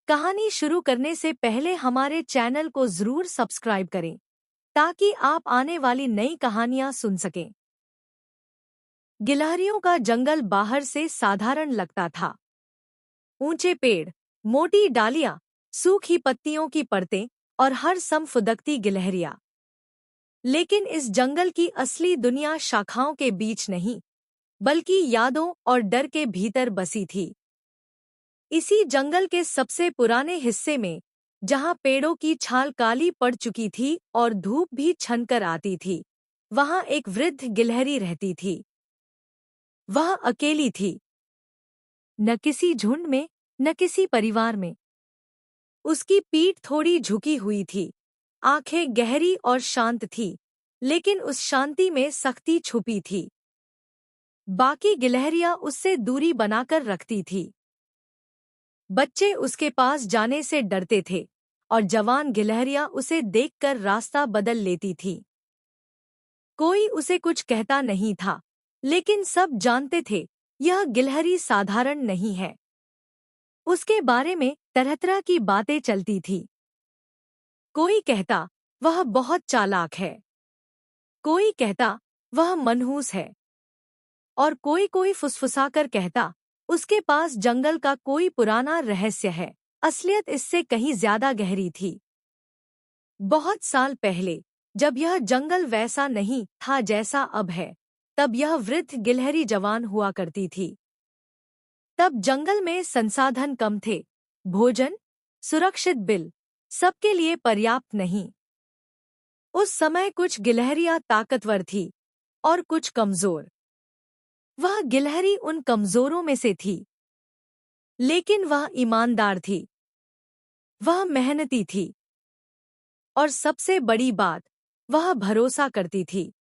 कहानी शुरू करने से पहले हमारे चैनल को जरूर सब्सक्राइब करें ताकि आप आने वाली नई कहानियां सुन सकें। गिलहरियों का जंगल बाहर से साधारण लगता था। ऊंचे पेड़, मोटी डालियां, सूखी पत्तियों की परतें और हर सम फुदकती गिलहरियां। लेकिन इस जंगल की असली दुनिया शाखाओं के बीच नहीं, बल्कि यादों और डर के भीतर बसी थी। इसी जंगल के सबसे पुराने हिस्से में, जहां पेड़ों की छाल काली पड़ चुकी थी और धूप भी छनकर आती थी, वहां एक वृद्ध गिलहरी रहती थी। वह अकेली थी, न किसी झुंड में, न किसी परिवार में। उसकी पीठ थोड़ी झुकी हुई थी, आंखें गहरी और शांत थी, लेकिन उस शांति में सख्ती छुपी थी। बाकी गिलहरियां उससे दूरी बनाकर रखती थी। बच्चे उसके पास जाने से डरते थे और जवान गिलहरियां उसे देखकर रास्ता बदल लेती थी। कोई उसे कुछ कहता नहीं था, लेकिन सब जानते थे यह गिलहरी साधारण नहीं है। उसके बारे में तरह-तरह की बातें चलती थी। कोई कहता वह बहुत चालाक है, कोई कहता वह मनहूस है, और कोई फुसफुसाकर कहता उसके पास जंगल का कोई पुराना रहस्य है। असलियत इससे कहीं ज्यादा गहरी थी। बहुत साल पहले, जब यह जंगल वैसा नहीं था जैसा अब है, तब यह वृद्ध गिलहरी जवान हुआ करती थी। तब जंगल में संसाधन कम थे, भोजन, सुरक्षित बिल, सबके लिए पर्याप्त नहीं। उस समय कुछ गिलहरियां ताकतवर थी और कुछ कमजोर। वह गिलहरी उन कमजोरों में से थी, लेकिन वह ईमानदार थी, वह मेहनती थी, और सबसे बड़ी बात, वह भरोसा करती थी।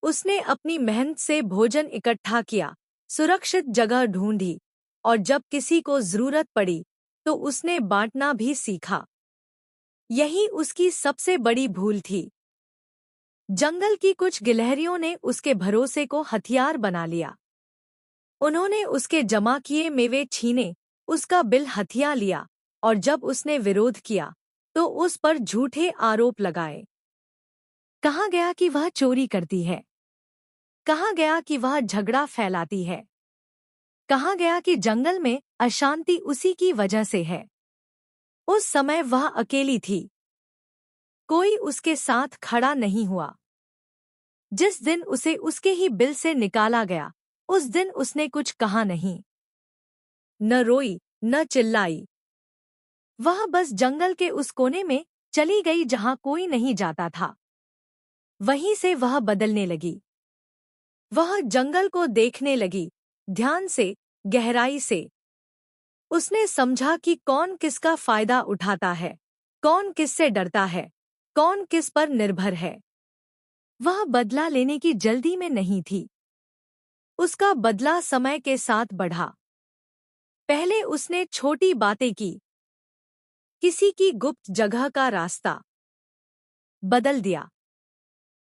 उसने अपनी मेहनत से भोजन इकट्ठा किया, सुरक्षित जगह ढूंढी, और जब किसी को जरूरत पड़ी तो उसने बांटना भी सीखा। यही उसकी सबसे बड़ी भूल थी। जंगल की कुछ गिलहरियों ने उसके भरोसे को हथियार बना लिया। उन्होंने उसके जमा किए मेवे छीने, उसका बिल हथिया लिया, और जब उसने विरोध किया तो उस पर झूठे आरोप लगाए। कहा गया कि वह चोरी करती है, कहा गया कि वह झगड़ा फैलाती है, कहा गया कि जंगल में अशांति उसी की वजह से है। उस समय वह अकेली थी, कोई उसके साथ खड़ा नहीं हुआ। जिस दिन उसे उसके ही बिल से निकाला गया, उस दिन उसने कुछ कहा नहीं, न रोई, न चिल्लाई। वह बस जंगल के उस कोने में चली गई जहां कोई नहीं जाता था। वहीं से वह बदलने लगी। वह जंगल को देखने लगी, ध्यान से, गहराई से। उसने समझा कि कौन किसका फायदा उठाता है, कौन किससे डरता है, कौन किस पर निर्भर है। वह बदला लेने की जल्दी में नहीं थी। उसका बदला समय के साथ बढ़ा। पहले उसने छोटी बातें की, किसी की गुप्त जगह का रास्ता बदल दिया,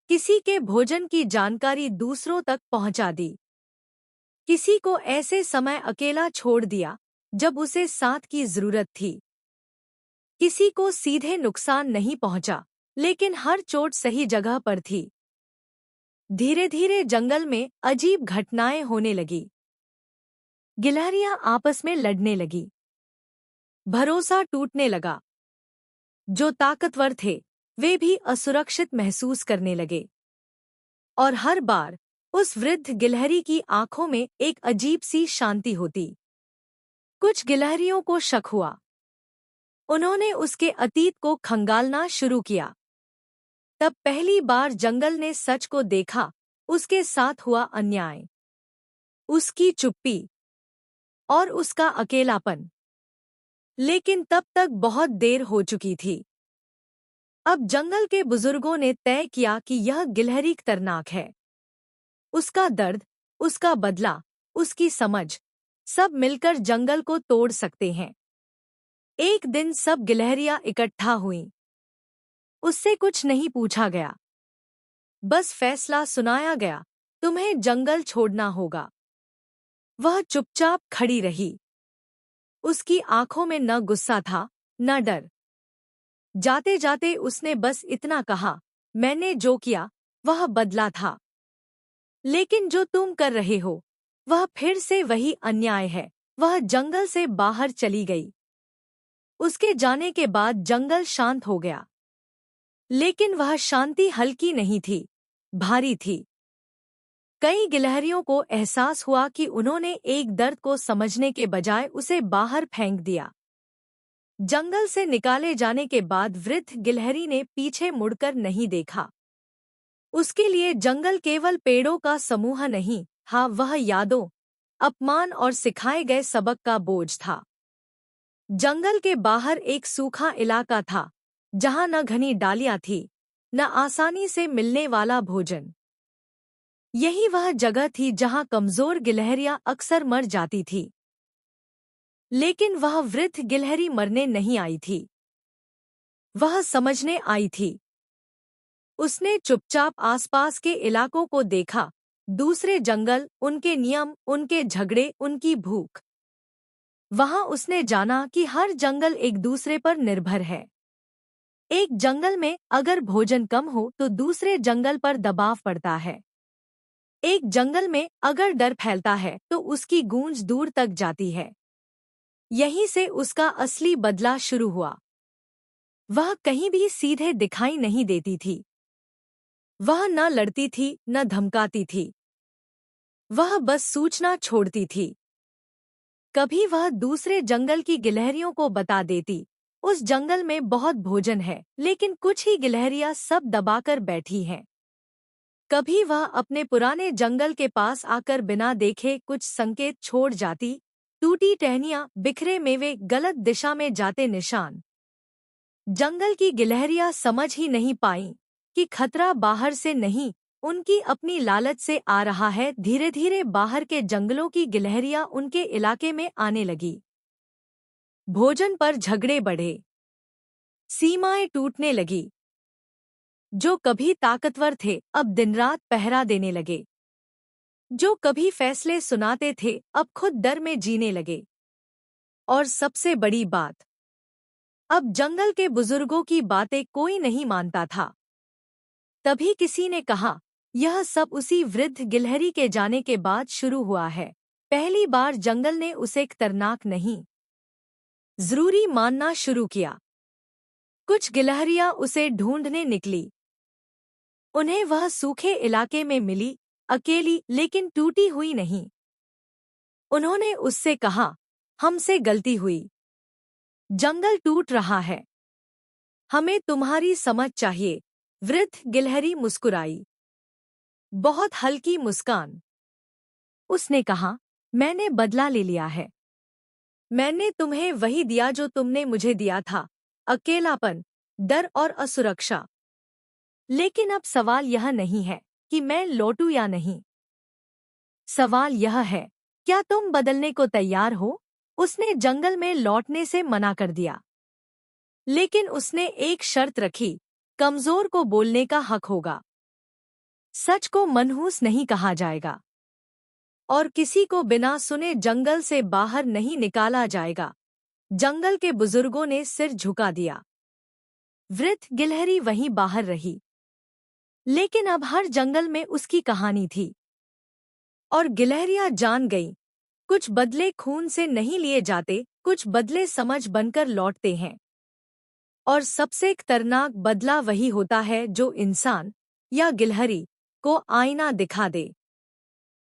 किसी के भोजन की जानकारी दूसरों तक पहुंचा दी, किसी को ऐसे समय अकेला छोड़ दिया जब उसे साथ की जरूरत थी। किसी को सीधे नुकसान नहीं पहुंचा, लेकिन हर चोट सही जगह पर थी। धीरे धीरे जंगल में अजीब घटनाएं होने लगी। गिलहरियां आपस में लड़ने लगी, भरोसा टूटने लगा। जो ताकतवर थे वे भी असुरक्षित महसूस करने लगे। और हर बार उस वृद्ध गिलहरी की आंखों में एक अजीब सी शांति होती। कुछ गिलहरियों को शक हुआ। उन्होंने उसके अतीत को खंगालना शुरू किया। तब पहली बार जंगल ने सच को देखा, उसके साथ हुआ अन्याय, उसकी चुप्पी और उसका अकेलापन। लेकिन तब तक बहुत देर हो चुकी थी। अब जंगल के बुजुर्गों ने तय किया कि यह गिलहरी खतरनाक है। उसका दर्द, उसका बदला, उसकी समझ, सब मिलकर जंगल को तोड़ सकते हैं। एक दिन सब गिलहरियां इकट्ठा हुईं। उससे कुछ नहीं पूछा गया, बस फैसला सुनाया गया, तुम्हें जंगल छोड़ना होगा। वह चुपचाप खड़ी रही। उसकी आंखों में न गुस्सा था, न डर। जाते जाते उसने बस इतना कहा, मैंने जो किया वह बदला था। लेकिन जो तुम कर रहे हो वह फिर से वही अन्याय है। वह जंगल से बाहर चली गई। उसके जाने के बाद जंगल शांत हो गया। लेकिन वह शांति हल्की नहीं थी, भारी थी। कई गिलहरियों को एहसास हुआ कि उन्होंने एक दर्द को समझने के बजाय उसे बाहर फेंक दिया। जंगल से निकाले जाने के बाद वृद्ध गिलहरी ने पीछे मुड़कर नहीं देखा। उसके लिए जंगल केवल पेड़ों का समूह नहीं, हाँ, वह यादों, अपमान और सिखाए गए सबक का बोझ था। जंगल के बाहर एक सूखा इलाका था, जहां न घनी डालियां थी, न आसानी से मिलने वाला भोजन। यही वह जगह थी जहां कमजोर गिलहरियां अक्सर मर जाती थी। लेकिन वह वृद्ध गिलहरी मरने नहीं आई थी, वह समझने आई थी। उसने चुपचाप आसपास के इलाकों को देखा, दूसरे जंगल, उनके नियम, उनके झगड़े, उनकी भूख। वहां उसने जाना कि हर जंगल एक दूसरे पर निर्भर है। एक जंगल में अगर भोजन कम हो तो दूसरे जंगल पर दबाव पड़ता है। एक जंगल में अगर डर फैलता है तो उसकी गूंज दूर तक जाती है। यहीं से उसका असली बदला शुरू हुआ। वह कहीं भी सीधे दिखाई नहीं देती थी। वह न लड़ती थी, न धमकाती थी। वह बस सूचना छोड़ती थी। कभी वह दूसरे जंगल की गिलहरियों को बता देती, उस जंगल में बहुत भोजन है, लेकिन कुछ ही गिलहरियां सब दबाकर बैठी हैं। कभी वह अपने पुराने जंगल के पास आकर बिना देखे कुछ संकेत छोड़ जाती, टूटी टहनियां, बिखरे मेवे, गलत दिशा में जाते निशान। जंगल की गिलहरियां समझ ही नहीं पाईं कि खतरा बाहर से नहीं, उनकी अपनी लालच से आ रहा है। धीरे धीरे बाहर के जंगलों की गिलहरियां उनके इलाके में आने लगी। भोजन पर झगड़े बढ़े, सीमाएं टूटने लगी। जो कभी ताकतवर थे अब दिन-रात पहरा देने लगे। जो कभी फैसले सुनाते थे अब खुद डर में जीने लगे। और सबसे बड़ी बात, अब जंगल के बुजुर्गों की बातें कोई नहीं मानता था। तभी किसी ने कहा, यह सब उसी वृद्ध गिलहरी के जाने के बाद शुरू हुआ है। पहली बार जंगल ने उसे खतरनाक नहीं, जरूरी मानना शुरू किया। कुछ गिलहरियां उसे ढूंढने निकली। उन्हें वह सूखे इलाके में मिली, अकेली लेकिन टूटी हुई नहीं। उन्होंने उससे कहा, हमसे गलती हुई। जंगल टूट रहा है। हमें तुम्हारी समझ चाहिए। वृद्ध गिलहरी मुस्कुराई, बहुत हल्की मुस्कान। उसने कहा, मैंने बदला ले लिया है। मैंने तुम्हें वही दिया जो तुमने मुझे दिया था, अकेलापन, डर और असुरक्षा। लेकिन अब सवाल यह नहीं है कि मैं लौटूं या नहीं। सवाल यह है, क्या तुम बदलने को तैयार हो? उसने जंगल में लौटने से मना कर दिया। लेकिन उसने एक शर्त रखी, कमजोर को बोलने का हक होगा। सच को मनहूस नहीं कहा जाएगा। और किसी को बिना सुने जंगल से बाहर नहीं निकाला जाएगा। जंगल के बुजुर्गों ने सिर झुका दिया। वृद्ध गिलहरी वहीं बाहर रही। लेकिन अब हर जंगल में उसकी कहानी थी। और गिलहरियां जान गईं, कुछ बदले खून से नहीं लिए जाते, कुछ बदले समझ बनकर लौटते हैं। और सबसे खतरनाक बदला वही होता है जो इंसान या गिलहरी को आईना दिखा दे।